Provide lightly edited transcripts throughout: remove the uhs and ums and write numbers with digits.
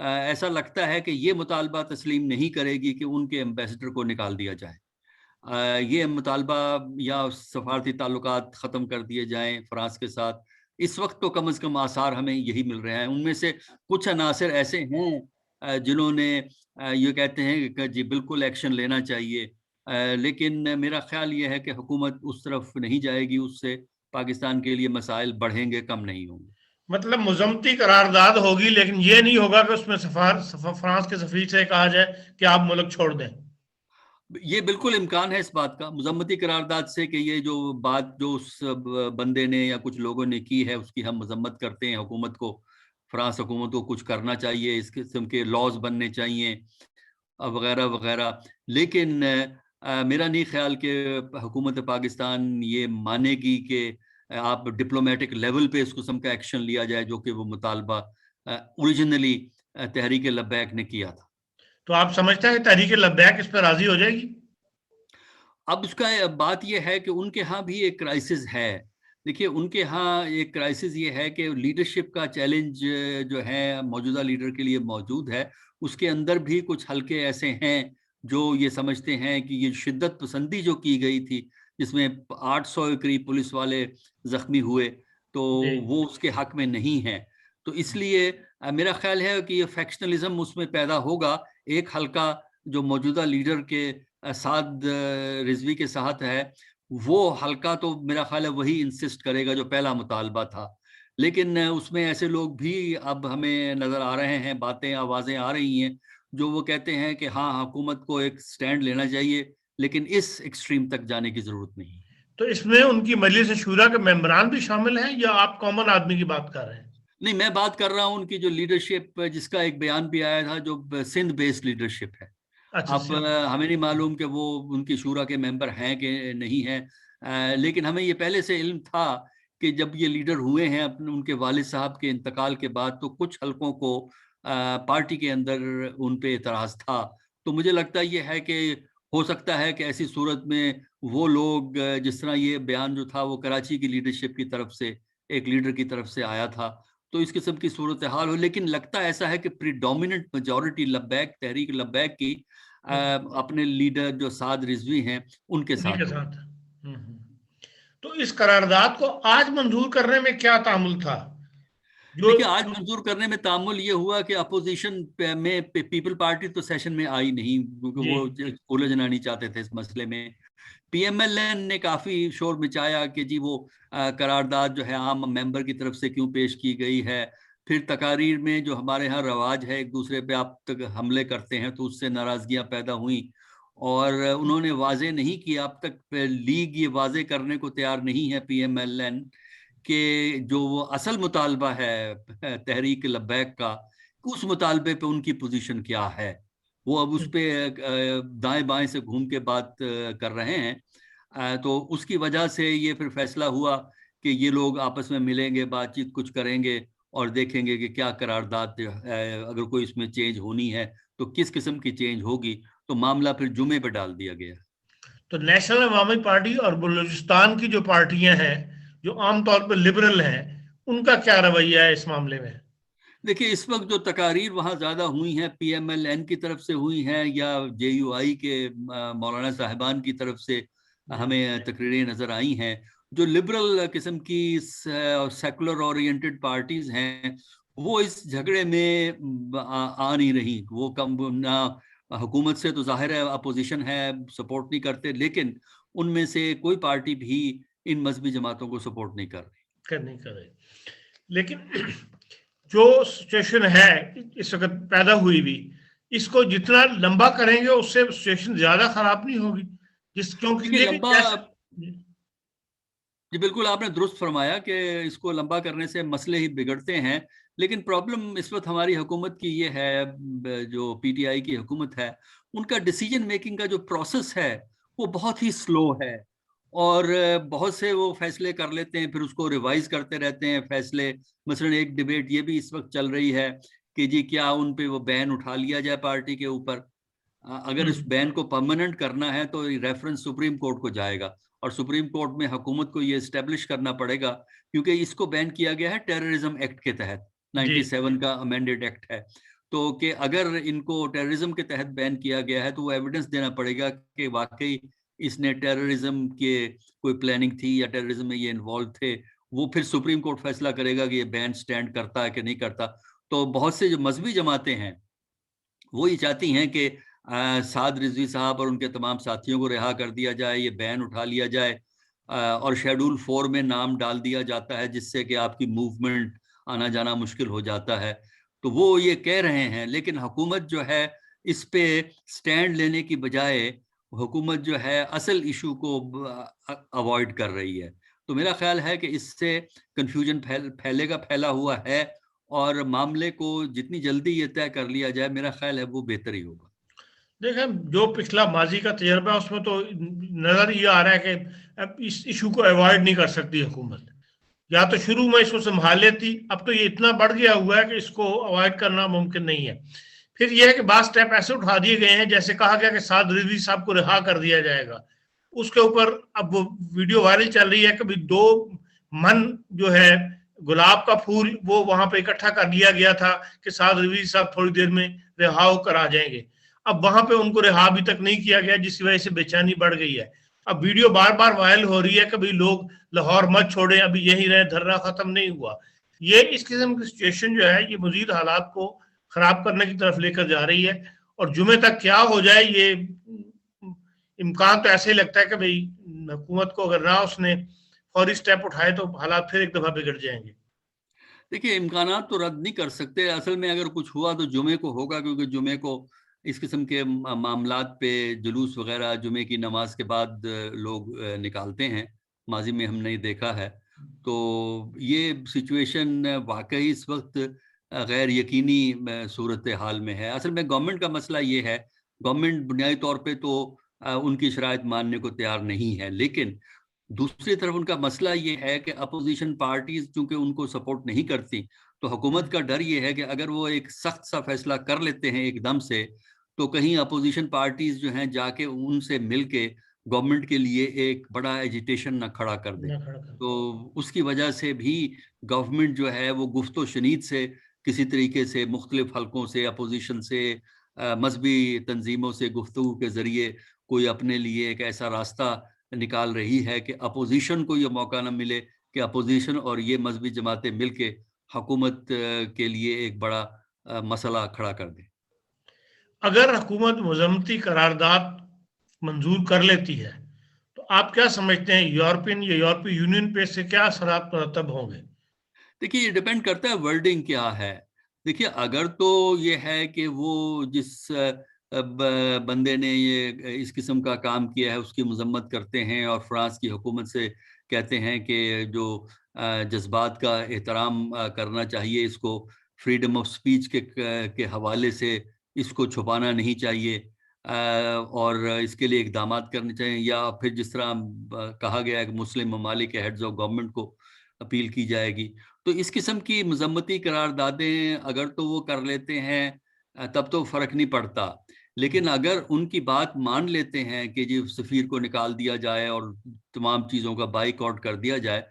ایسا لگتا ہے کہ یہ مطالبہ تسلیم نہیں کرے گی کہ ان کے ایمبیسڈر کو نکال دیا جائے. یہ مطالبہ یا سفارتی تعلقات ختم کر دیے جائیں فرانس کے ساتھ. اس وقت تو کم از کم آثار ہمیں یہی مل رہے ہیں. ان میں سے کچھ عناصر ایسے ہیں جنہوں نے یہ کہتے ہیں کہ جی بالکل ایکشن لینا چاہیے, لیکن میرا خیال یہ ہے کہ حکومت اس طرف نہیں جائے گی. اس سے پاکستان کے لیے مسائل بڑھیں گے, کم نہیں ہوں گے. مطلب مذمتی قرارداد ہوگی, لیکن یہ نہیں ہوگا کہ اس میں فرانس کے سفیر سے کہا جائے کہ آپ ملک چھوڑ دیں. یہ بالکل امکان ہے اس بات کا, مذمتی قرارداد سے, کہ یہ جو بات جو اس بندے نے یا کچھ لوگوں نے کی ہے اس کی ہم مذمت کرتے ہیں. حکومت کو, فرانس حکومت کو کچھ کرنا چاہیے, اس قسم کے لاز بننے چاہیے وغیرہ وغیرہ. لیکن میرا نہیں خیال کہ حکومت پاکستان یہ مانے گی کہ آپ ڈپلومیٹک لیول پہ اس قسم کا ایکشن لیا جائے جو کہ وہ مطالبہ اوریجنلی تحریک لبیک نے کیا تھا. تو آپ سمجھتے ہیں کہ تحریک لبیک اس پہ راضی ہو جائے گی؟ اب اس کا بات یہ ہے کہ ان کے ہاں بھی ایک کرائسس ہے. دیکھیے ان کے ہاں ایک کرائسس یہ ہے کہ لیڈرشپ کا چیلنج جو ہے موجودہ لیڈر کے لیے موجود ہے. اس کے اندر بھی کچھ حلقے ایسے ہیں جو یہ سمجھتے ہیں کہ یہ شدت پسندی جو کی گئی تھی, جس میں 800 کے قریب پولیس والے زخمی ہوئے, تو وہ اس کے حق میں نہیں ہے. تو اس لیے میرا خیال ہے کہ یہ فیکشنلزم اس میں پیدا ہوگا. ایک حلقہ جو موجودہ لیڈر کے سعد رضوی کے ساتھ ہے, وہ حلقہ تو میرا خیال ہے وہی انسسٹ کرے گا جو پہلا مطالبہ تھا. لیکن اس میں ایسے لوگ بھی اب ہمیں نظر آ رہے ہیں, باتیں آوازیں آ رہی ہیں جو وہ کہتے ہیں کہ ہاں حکومت کو ایک سٹینڈ لینا چاہیے, لیکن اس ایکسٹریم تک جانے کی ضرورت نہیں. تو اس میں ان کی مجلس شورا کے ممبران بھی شامل ہیں یا آپ کامن آدمی کی بات کر رہے ہیں؟ نہیں, میں بات کر رہا ہوں ان کی جو لیڈرشپ, جس کا ایک بیان بھی آیا تھا, جو سندھ بیسڈ لیڈرشپ ہے. اب ہمیں نہیں معلوم کہ وہ ان کی شورا کے ممبر ہیں کہ نہیں ہیں, لیکن ہمیں یہ پہلے سے علم تھا کہ جب یہ لیڈر ہوئے ہیں اپنے ان کے والد صاحب کے انتقال کے بعد, تو کچھ حلقوں کو پارٹی کے اندر ان پہ اعتراض تھا. تو مجھے لگتا یہ ہے کہ ہو سکتا ہے کہ ایسی صورت میں وہ لوگ, جس طرح یہ بیان جو تھا وہ کراچی کی لیڈرشپ کی طرف سے, ایک لیڈر کی طرف سے آیا تھا, تو اس قسم کی صورتحال ہو. لیکن لگتا ایسا ہے کہ پریڈومیننٹ میجورٹی لبیک, تحریک لبیک کی اپنے لیڈر جو سعد رضوی ہیں ان کے ساتھ. تو اس قرارداد کو آج منظور کرنے میں کیا تعامل تھا؟ دیکھیے آج منظور کرنے میں تعامل یہ ہوا کہ اپوزیشن میں پیپل پارٹی تو سیشن میں آئی نہیں, کیونکہ وہ الجھنا نہیں چاہتے تھے اس مسئلے میں. پی ایم ایل این نے کافی شور مچایا کہ جی وہ قرارداد جو ہے عام ممبر کی طرف سے کیوں پیش کی گئی ہے. پھر تقاریر میں جو ہمارے ہاں رواج ہے ایک دوسرے پہ آپ تک حملے کرتے ہیں, تو اس سے ناراضگیاں پیدا ہوئیں, اور انہوں نے واضح نہیں کیا, اب تک لیگ یہ واضح کرنے کو تیار نہیں ہے پی ایم ایل این کہ جو وہ اصل مطالبہ ہے تحریک لبیک کا, اس مطالبے پہ ان کی پوزیشن کیا ہے. وہ اب اس پہ دائیں بائیں سے گھوم کے بات کر رہے ہیں. تو اس کی وجہ سے یہ پھر فیصلہ ہوا کہ یہ لوگ آپس میں ملیں گے, بات چیت کچھ کریں گے, اور دیکھیں گے کہ کیا قرارداد, اگر کوئی اس میں چینج ہونی ہے تو کس قسم کی چینج ہوگی. تو معاملہ پھر جمعے پہ ڈال دیا گیا. تو نیشنل عوامی پارٹی اور بلوچستان کی جو پارٹیاں ہیں جو عام طور پر لبرل ہیں, ان کا کیا رویہ ہے اس معاملے میں؟ دیکھیے اس وقت جو تقاریر وہاں زیادہ ہوئی ہیں پی ایم ایل این کی طرف سے ہوئی ہیں, یا جے یو آئی کے مولانا صاحبان کی طرف سے ہمیں تقریریں نظر آئی ہیں. جو لبرل قسم کی سیکولر اورینٹڈ پارٹیز ہیں وہ اس جھگڑے میں آ نہیں رہی. وہ کم نہ حکومت سے تو ظاہر ہے اپوزیشن ہے, سپورٹ نہیں کرتے, لیکن ان میں سے کوئی پارٹی بھی ان مذہبی جماعتوں کو سپورٹ نہیں کر رہی. لیکن جو سچویشن ہے اس وقت پیدا ہوئی بھی, اس کو جتنا لمبا کریں گے اس سے سچویشن زیادہ خراب نہیں ہوگی, جی بالکل آپ نے درست فرمایا کہ اس کو لمبا کرنے سے مسئلے ہی بگڑتے ہیں. لیکن پرابلم اس وقت ہماری حکومت کی یہ ہے, جو پی ٹی آئی کی حکومت ہے, ان کا ڈیسیجن میکنگ کا جو پروسیس ہے وہ بہت ہی سلو ہے, اور بہت سے وہ فیصلے کر لیتے ہیں پھر اس کو ریوائز کرتے رہتے ہیں فیصلے. مثلا ایک ڈیبیٹ یہ بھی اس وقت چل رہی ہے کہ جی کیا ان پہ وہ بین اٹھا لیا جائے پارٹی کے اوپر. اگر اس بین کو پرماننٹ کرنا ہے تو ریفرنس سپریم کورٹ کو جائے گا, اور سپریم کورٹ میں حکومت کو یہ اسٹیبلش کرنا پڑے گا, کیونکہ اس کو بین کیا گیا ہے ٹیررزم ایکٹ کے تحت, 97 کا امینڈڈ ایکٹ ہے. تو کہ اگر ان کو ٹیررزم کے تحت بین کیا گیا ہے تو وہ ایویڈنس دینا پڑے گا کہ واقعی اس نے ٹیررزم کے کوئی پلاننگ تھی یا ٹیررزم میں یہ انوالو تھے. وہ پھر سپریم کورٹ فیصلہ کرے گا کہ یہ بین سٹینڈ کرتا ہے کہ نہیں کرتا. تو بہت سے جو مذہبی جماعتیں ہیں وہ یہ چاہتی ہیں کہ سعد رضوی صاحب اور ان کے تمام ساتھیوں کو رہا کر دیا جائے, یہ بین اٹھا لیا جائے, اور شیڈول 4 میں نام ڈال دیا جاتا ہے جس سے کہ آپ کی موومنٹ آنا جانا مشکل ہو جاتا ہے. تو وہ یہ کہہ رہے ہیں, لیکن حکومت جو ہے اس پہ سٹینڈ لینے کی بجائے حکومت جو ہے اصل ایشو کو اوائڈ کر رہی ہے. تو میرا خیال ہے کہ اس سے کنفیوژن پھیلا ہوا ہے, اور معاملے کو جتنی جلدی یہ طے کر لیا جائے میرا خیال ہے وہ بہتر ہی ہوگا. دیکھیں جو پچھلا ماضی کا تجربہ ہے اس میں تو نظر یہ آ رہا ہے کہ اب اس ایشو کو ایوائڈ نہیں کر سکتی حکومت. یا تو شروع میں اس کو سنبھال لیتی, اب تو یہ اتنا بڑھ گیا ہوا ہے کہ اس کو اوائڈ کرنا ممکن نہیں ہے. پھر یہ ہے کہ بعض سٹیپ ایسے اٹھا دیے گئے ہیں, جیسے کہا گیا کہ سعد رضوی صاحب کو رہا کر دیا جائے گا. اس کے اوپر اب وہ ویڈیو وائرل چل رہی ہے کہ 2 من جو ہے گلاب کا پھول وہ وہاں پہ اکٹھا کر لیا گیا تھا کہ سعد رضوی صاحب تھوڑی دیر میں رہا ہو کر آ جائیں گے. اب وہاں پہ ان کو رہا ابھی تک نہیں کیا گیا, جس کی وجہ سے بے چینی بڑھ گئی ہے. اب ویڈیو بار بار وائرل ہو رہی ہے کہ بھئی لوگ لاہور مت چھوڑیں, ابھی یہی رہے, دھرنا ختم نہیں ہوا. یہ اس قسم کی سچویشن جو ہے یہ مزید حالات کو خراب کرنے کی طرف لے کر جا رہی ہے. اور جمعے تک کیا ہو جائے یہ امکان تو ایسے ہی لگتا ہے کہ بھئی حکومت کو اگر نہ اس نے فوری سٹیپ اٹھائے تو حالات پھر ایک دفعہ بگڑ جائیں گے. دیکھیے امکانات تو رد نہیں کر سکتے, اصل میں اگر کچھ ہوا تو جمعے کو ہوگا, کیونکہ جمعے کو اس قسم کے معاملات پہ جلوس وغیرہ جمعے کی نماز کے بعد لوگ نکالتے ہیں. ماضی میں ہم نے دیکھا ہے. تو یہ سچویشن واقعی اس وقت غیر یقینی صورتحال میں ہے. اصل میں گورنمنٹ کا مسئلہ یہ ہے, گورنمنٹ بنیادی طور پہ تو ان کی شرائط ماننے کو تیار نہیں ہے, لیکن دوسری طرف ان کا مسئلہ یہ ہے کہ اپوزیشن پارٹیز چونکہ ان کو سپورٹ نہیں کرتی, تو حکومت کا ڈر یہ ہے کہ اگر وہ ایک سخت سا فیصلہ کر لیتے ہیں ایک دم سے, تو کہیں اپوزیشن پارٹیز جو ہیں جا کے ان سے مل کے گورنمنٹ کے لیے ایک بڑا ایجیٹیشن نہ کھڑا کر دیں. تو اس کی وجہ سے بھی گورنمنٹ جو ہے وہ گفت و شنید سے کسی طریقے سے مختلف حلقوں سے, اپوزیشن سے, مذہبی تنظیموں سے گفتگو کے ذریعے کوئی اپنے لیے ایک ایسا راستہ نکال رہی ہے کہ اپوزیشن کو یہ موقع نہ ملے کہ اپوزیشن اور یہ مذہبی جماعتیں مل کے حکومت کے لیے ایک بڑا مسئلہ کھڑا کر دیں. اگر حکومت مذمتی قرارداد منظور کر لیتی ہے تو آپ کیا سمجھتے ہیں یورپین یا یورپی یونین پہ سے کیا اثرات مرتب ہوں گے؟ دیکھیے یہ ڈیپینڈ کرتا ہے ورڈنگ کیا ہے. دیکھیے اگر تو یہ ہے کہ وہ جس بندے نے یہ اس قسم کا کام کیا ہے اس کی مذمت کرتے ہیں اور فرانس کی حکومت سے کہتے ہیں کہ جو جذبات کا احترام کرنا چاہیے, اس کو فریڈم آف سپیچ کے حوالے سے اس کو چھپانا نہیں چاہیے, اور اس کے لیے اقدامات کرنے چاہیے, یا پھر جس طرح کہا گیا ہے کہ مسلم ممالک کے ہیڈز آف گورنمنٹ کو اپیل کی جائے گی. تو اس قسم کی مذمتی قراردادیں اگر تو وہ کر لیتے ہیں تب تو فرق نہیں پڑتا, لیکن اگر ان کی بات مان لیتے ہیں کہ جی سفیر کو نکال دیا جائے اور تمام چیزوں کا بائیک آؤٹ کر دیا جائے,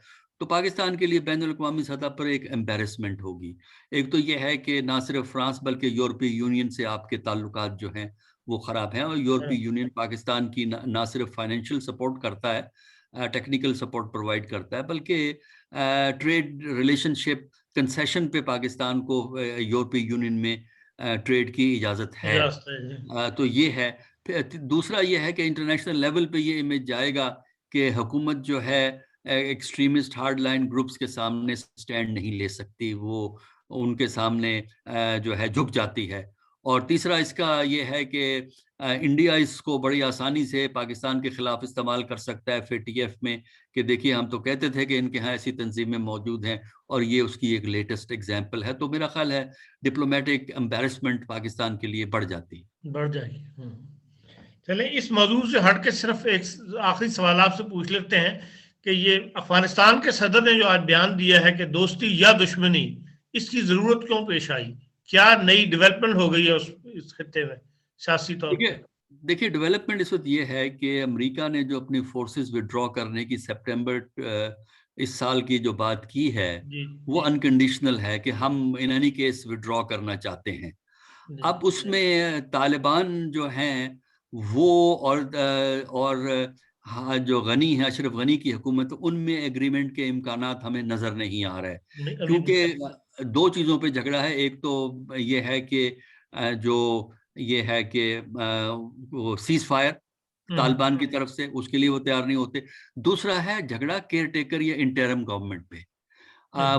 تو پاکستان کے لیے بین الاقوامی سطح پر ایک ایمبیرسمنٹ ہوگی. ایک تو یہ ہے کہ نہ صرف فرانس بلکہ یورپی یونین سے آپ کے تعلقات جو ہیں وہ خراب ہیں, اور یورپی یونین پاکستان کی نہ صرف فائنینشیل سپورٹ کرتا ہے, ٹیکنیکل سپورٹ پرووائڈ کرتا ہے, بلکہ ٹریڈ ریلیشن شپ کنسیشن پہ پاکستان کو یورپی یونین میں ٹریڈ کی اجازت ہے. تو یہ ہے. دوسرا یہ ہے کہ انٹرنیشنل لیول پہ یہ امیج جائے گا کہ حکومت جو ہے ایکسٹریمسٹ ہارڈ لائن گروپس کے سامنے سٹینڈ نہیں لے سکتی, وہ ان کے سامنے جو ہے جھک جاتی ہے. اور تیسرا اس کا یہ ہے کہ انڈیا اس کو بڑی آسانی سے پاکستان کے خلاف استعمال کر سکتا ہے FATF میں, کہ دیکھیے ہم تو کہتے تھے کہ ان کے ہاں ایسی تنظیمیں موجود ہیں, اور یہ اس کی ایک لیٹسٹ ایگزامپل ہے. تو میرا خیال ہے ڈپلومیٹک امبیرسمنٹ پاکستان کے لیے بڑھ جاتی ہے. بڑھ جائے گی. چلیں اس موضوع سے ہٹ کے صرف ایک آخری سوال آپ سے پوچھ لیتے ہیں کہ یہ افغانستان کے صدر نے جو آج بیان دیا ہے کہ دوستی یا دشمنی, اس کی ضرورت کیوں پیش آئی؟ کیا نئی ڈیولپمنٹ ہو گئی ہے اس خطے میں سیاسی طور پر؟ دیکھیے ڈیولپمنٹ اس وقت یہ ہے کہ امریکہ نے جو اپنی فورسز وڈرا کرنے کی سپٹمبر اس سال کی جو بات کی ہے وہ انکنڈیشنل ہے کہ ہم ان اینی کیس وڈرا کرنا چاہتے ہیں. اب اس میں طالبان جو ہیں وہ اور ہاں جو غنی ہے اشرف غنی کی حکومت، ان میں ایگریمنٹ کے امکانات ہمیں نظر نہیں آ رہے، کیونکہ دو چیزوں پہ جھگڑا ہے۔ ایک تو یہ ہے کہ جو یہ ہے کہ وہ سیز فائر طالبان کی طرف سے، اس کے لیے وہ تیار نہیں ہوتے۔ دوسرا ہے جھگڑا کیئر ٹیکر یا انٹرم گورنمنٹ پہ۔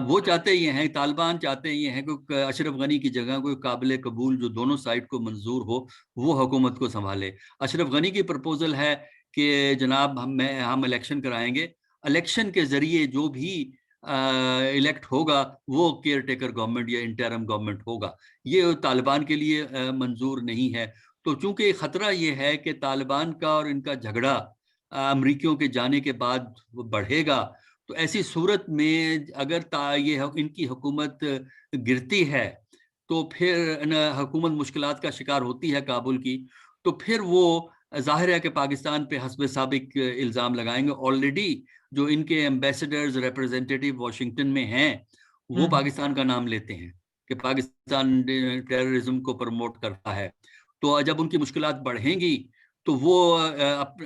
وہ چاہتے یہ ہیں، طالبان چاہتے یہ ہیں کہ اشرف غنی کی جگہ کوئی قابل قبول جو دونوں سائڈ کو منظور ہو وہ حکومت کو سنبھالے۔ اشرف غنی کی پرپوزل ہے کہ جناب ہم الیکشن کرائیں گے، الیکشن کے ذریعے جو بھی الیکٹ ہوگا وہ کیئر ٹیکر گورنمنٹ یا انٹرم گورنمنٹ ہوگا۔ یہ طالبان کے لیے منظور نہیں ہے۔ تو چونکہ خطرہ یہ ہے کہ طالبان کا اور ان کا جھگڑا امریکیوں کے جانے کے بعد بڑھے گا، تو ایسی صورت میں اگر یہ ان کی حکومت گرتی ہے تو پھر حکومت مشکلات کا شکار ہوتی ہے کابل کی، تو پھر وہ ظاہر ہے کہ پاکستان پہ حسب سابق الزام لگائیں گے۔ آلریڈی جو ان کے ایمبیسڈرز ریپرزینٹیٹیو واشنگٹن میں ہیں وہ پاکستان کا نام لیتے ہیں کہ پاکستان ٹیررزم کو پروموٹ کرتا ہے۔ تو جب ان کی مشکلات بڑھیں گی تو وہ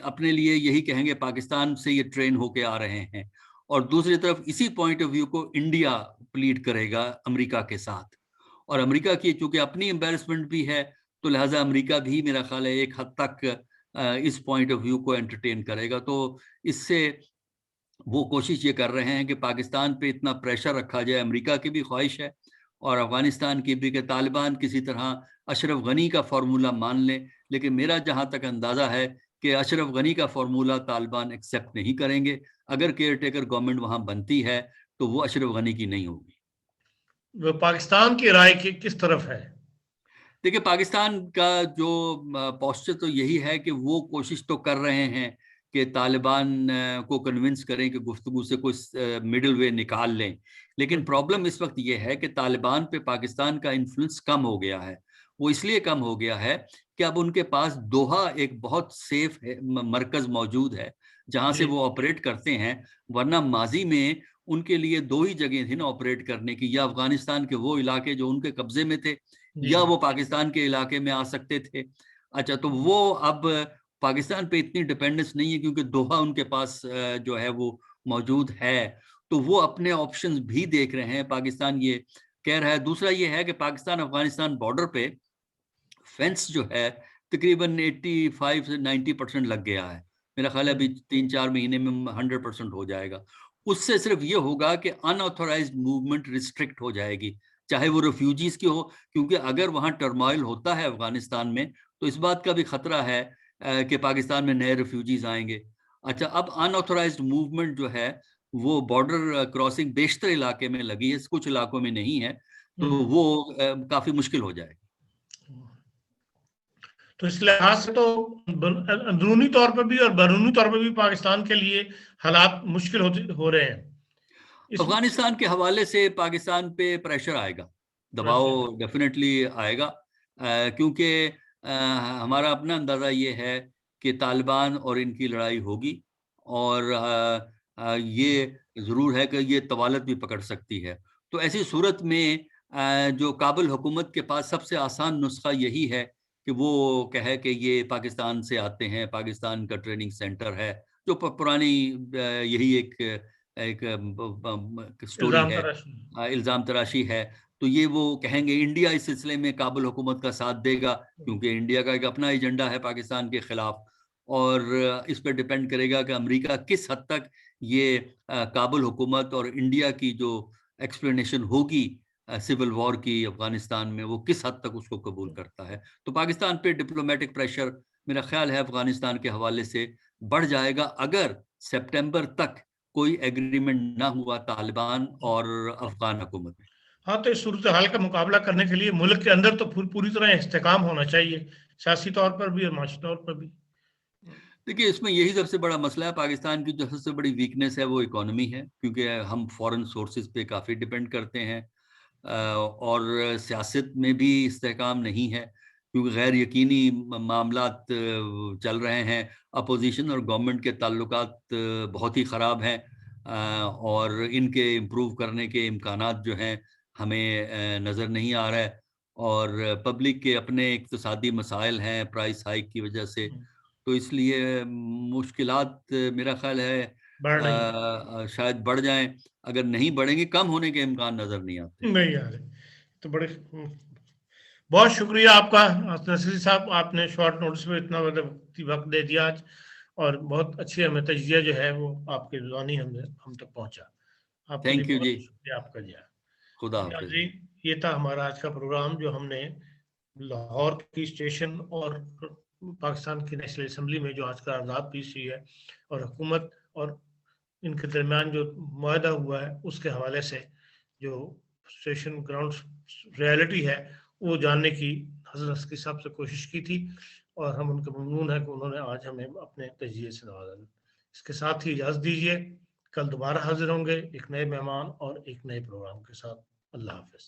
اپنے لیے یہی کہیں گے پاکستان سے یہ ٹرین ہو کے آ رہے ہیں، اور دوسری طرف اسی پوائنٹ آف ویو کو انڈیا پلیڈ کرے گا امریکہ کے ساتھ، اور امریکہ کی چونکہ اپنی امبیرسمنٹ بھی ہے تو لہٰذا امریکہ بھی میرا خیال ہے ایک حد تک اس پوائنٹ آف ویو کو انٹرٹین کرے گا۔ تو اس سے وہ کوشش یہ کر رہے ہیں کہ پاکستان پہ اتنا پریشر رکھا جائے، امریکہ کی بھی خواہش ہے اور افغانستان کی بھی، کہ طالبان کسی طرح اشرف غنی کا فارمولہ مان لیں، لیکن میرا جہاں تک اندازہ ہے کہ اشرف غنی کا فارمولہ طالبان ایکسیپٹ نہیں کریں گے۔ اگر کیئر ٹیکر گورنمنٹ وہاں بنتی ہے تو وہ اشرف غنی کی نہیں ہوگی۔ وہ پاکستان کی رائے کی کس طرف ہے؟ دیکھیں پاکستان کا جو پوسچر تو یہی ہے کہ وہ کوشش تو کر رہے ہیں کہ طالبان کو کنونس کریں کہ گفتگو سے کوئی مڈل وے نکال لیں، لیکن پرابلم اس وقت یہ ہے کہ طالبان پہ پاکستان کا انفلوئنس کم ہو گیا ہے۔ وہ اس لیے کم ہو گیا ہے کہ اب ان کے پاس دوحہ ایک بہت سیف مرکز موجود ہے جہاں سے وہ آپریٹ کرتے ہیں، ورنہ ماضی میں ان کے لیے دو ہی جگہ تھی نا آپریٹ کرنے کی، یا افغانستان کے وہ علاقے جو ان کے قبضے میں تھے یا وہ پاکستان کے علاقے میں آ سکتے تھے۔ اچھا تو وہ اب پاکستان پہ اتنی ڈیپینڈنس نہیں ہے کیونکہ دوحہ ان کے پاس جو ہے وہ موجود ہے، تو وہ اپنے آپشنز بھی دیکھ رہے ہیں۔ پاکستان یہ کہہ رہا ہے۔ دوسرا یہ ہے کہ پاکستان افغانستان بارڈر پہ فینس جو ہے تقریباً 85 سے 90% لگ گیا ہے، میرا خیال ہے ابھی 3-4 مہینے میں 100% ہو جائے گا۔ اس سے صرف یہ ہوگا کہ ان آتھورائزڈ موومنٹ ریسٹرکٹ ہو جائے گی، چاہے وہ ریفیوجیز کی ہو، کیونکہ اگر وہاں ٹرمائل ہوتا ہے افغانستان میں تو اس بات کا بھی خطرہ ہے کہ پاکستان میں نئے ریفیوجیز آئیں گے۔ اچھا اب ان آتھورائزڈ موومنٹ جو ہے وہ بارڈر کراسنگ بیشتر علاقے میں لگی ہے، کچھ علاقوں میں نہیں ہے، تو وہ کافی مشکل ہو جائے گا۔ تو اس لحاظ سے تو اندرونی طور پر بھی اور بیرونی طور پر بھی پاکستان کے لیے حالات مشکل ہو رہے ہیں۔ افغانستان کے حوالے سے پاکستان پہ پریشر آئے گا، دباؤ ڈیفینیٹلی آئے گا، کیونکہ ہمارا اپنا اندازہ یہ ہے کہ طالبان اور ان کی لڑائی ہوگی، اور یہ ضرور ہے کہ یہ طوالت بھی پکڑ سکتی ہے۔ تو ایسی صورت میں جو کابل حکومت کے پاس سب سے آسان نسخہ یہی ہے کہ وہ کہے کہ یہ پاکستان سے آتے ہیں، پاکستان کا ٹریننگ سینٹر ہے، جو پرانی یہی ایک سٹوری ہے، الزام تراشی ہے۔ تو یہ وہ کہیں گے انڈیا اس سلسلے میں کابل حکومت کا ساتھ دے گا، کیونکہ انڈیا کا ایک اپنا ایجنڈا ہے پاکستان کے خلاف، اور اس پہ ڈیپینڈ کرے گا کہ امریکہ کس حد تک یہ کابل حکومت اور انڈیا کی جو ایکسپلینیشن ہوگی سول وار کی افغانستان میں، وہ کس حد تک اس کو قبول کرتا ہے۔ تو پاکستان پہ ڈپلومیٹک پریشر میرا خیال ہے افغانستان کے حوالے سے بڑھ جائے گا اگر سپٹمبر تک کوئی ایگریمنٹ نہ ہوا طالبان اور افغان حکومت میں۔ ہاں تو اس صورتحال کا مقابلہ کرنے کے لیے ملک کے اندر تو پوری طرح استحکام ہونا چاہیے، سیاسی طور پر بھی اور معاشی طور پر بھی۔ دیکھیے اس میں یہی سب سے بڑا مسئلہ ہے، پاکستان کی جو سب سے بڑی ویکنیس ہے وہ اکانومی ہے، کیونکہ ہم فورن سورسز پہ کافی ڈیپینڈ کرتے ہیں، اور سیاست میں بھی استحکام نہیں ہے کیونکہ غیر یقینی معاملات چل رہے ہیں، اپوزیشن اور گورنمنٹ کے تعلقات بہت ہی خراب ہیں، اور ان کے امپروو کرنے کے امکانات جو ہیں ہمیں نظر نہیں آ رہا ہے۔ اور پبلک کے اپنے اقتصادی مسائل ہیں پرائس ہائیک کی وجہ سے، تو اس لیے مشکلات میرا خیال ہے بڑھ رہی ہیں، شاید بڑھ جائیں، اگر نہیں بڑھیں گے کم ہونے کے امکان نظر نہیں آتے۔ نہیں آ رہے تو بڑے بہت شکریہ آپ کا نصری صاحب، آپ نے شارٹ نوٹس میں اتنا وقت دے دیا آج، اور بہت اچھی ہمیں تجزیہ جو ہے وہ آپ کے زبانی ہم تک پہنچا۔ آپ کے لیے تھینک یو بہت جی، شکریہ آپ کا جی۔ خدا حافظ۔ ناظرین، یہ تھا ہمارا آج کا پروگرام جو ہم نے لاہور کی اسٹیشن اور پاکستان کی نیشنل اسمبلی میں جو آج کا آزاد پیش ہوئی ہے اور حکومت اور ان کے درمیان جو معاہدہ ہوا ہے اس کے حوالے سے جو اسٹیشن گراؤنڈ ریالٹی ہے وہ جاننے کی حضرت نصری صاحب سے کوشش کی تھی، اور ہم ان کے ممنون ہیں کہ انہوں نے آج ہمیں اپنے تجزیے سے نوازا۔ اس کے ساتھ ہی اجازت دیجیے، کل دوبارہ حاضر ہوں گے ایک نئے مہمان اور ایک نئے پروگرام کے ساتھ۔ اللہ حافظ۔